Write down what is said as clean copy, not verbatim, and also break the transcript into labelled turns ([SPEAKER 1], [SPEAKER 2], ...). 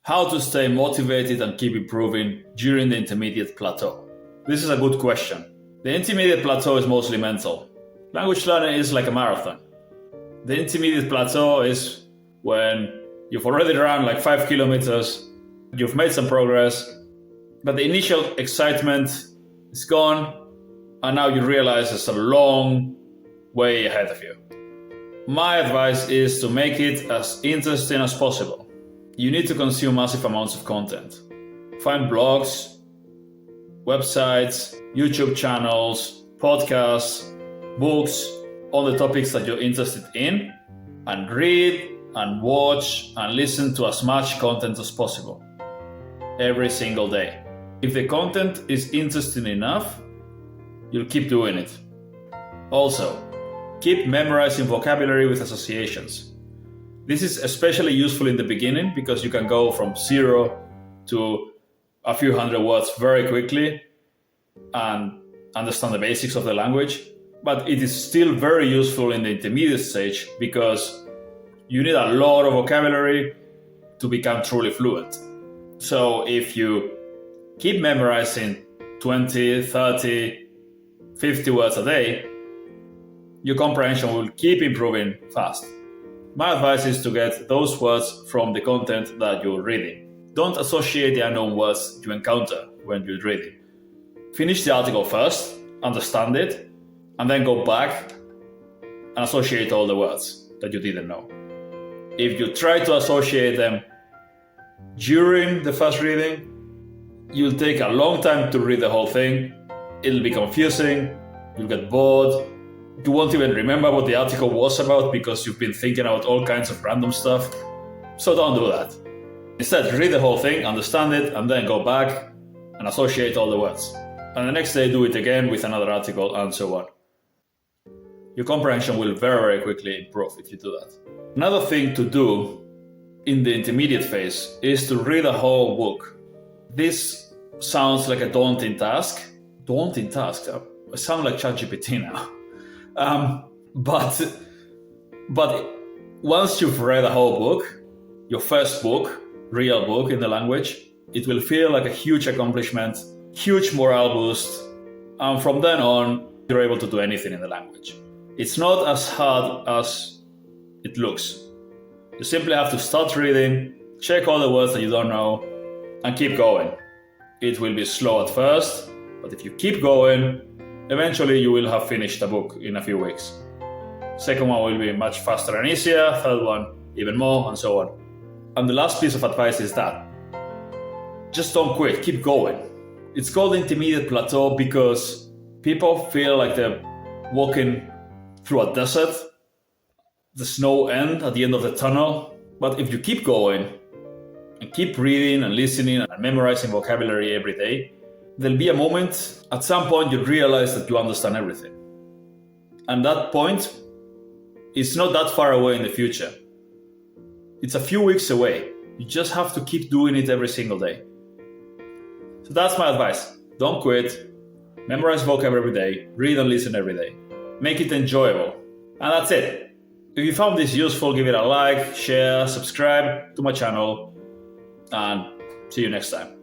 [SPEAKER 1] How to stay motivated and keep improving during the intermediate plateau? This is a good question. The intermediate plateau is mostly mental. Language learning is like a marathon. The intermediate plateau is when you've already run like 5 kilometers, you've made some progress, but the initial excitement is gone, and now you realize there's a long way ahead of you. My advice is to make it as interesting as possible. You need to consume massive amounts of content. Find blogs, websites, YouTube channels, podcasts, books on the topics that you're interested in, and read and watch and listen to as much content as possible every single day. If the content is interesting enough, you'll keep doing it. Also, keep memorizing vocabulary with associations. This is especially useful in the beginning because you can go from 0 to a few hundred words very quickly and understand the basics of the language. But it is still very useful in the intermediate stage because you need a lot of vocabulary to become truly fluent. So if you keep memorizing 20, 30, 50 words a day, your comprehension will keep improving fast. My advice is to get those words from the content that you're reading. Don't associate the unknown words you encounter when you're reading. Finish the article first, understand it, and then go back and associate all the words that you didn't know. If you try to associate them during the first reading, you'll take a long time to read the whole thing. It'll be confusing, you'll get bored. You won't even remember what the article was about because you've been thinking about all kinds of random stuff. So don't do that. Instead, read the whole thing, understand it, and then go back and associate all the words. And the next day, do it again with another article, and so on. Your comprehension will very, very quickly improve if you do that. Another thing to do in the intermediate phase is to read a whole book. This sounds like a daunting task. Daunting task? I sound like ChatGPT now. But once you've read a whole book, your first book, real book in the language, it will feel like a huge accomplishment, huge morale boost. And from then on, you're able to do anything in the language. It's not as hard as it looks. You simply have to start reading, check all the words that you don't know, and keep going. It will be slow at first, but if you keep going, eventually you will have finished a book in a few weeks. Second one will be much faster and easier, third one even more, and so on. And the last piece of advice is that just don't quit, keep going. It's called intermediate plateau because people feel like they're walking through a desert. There's no end at the end of the tunnel. But if you keep going and keep reading and listening and memorizing vocabulary every day, there'll be a moment, at some point you realize that you understand everything. And that point is not that far away in the future. It's a few weeks away. You just have to keep doing it every single day. So that's my advice. Don't quit. Memorize vocab every day. Read and listen every day. Make it enjoyable. And that's it. If you found this useful, give it a like, share, subscribe to my channel, and see you next time.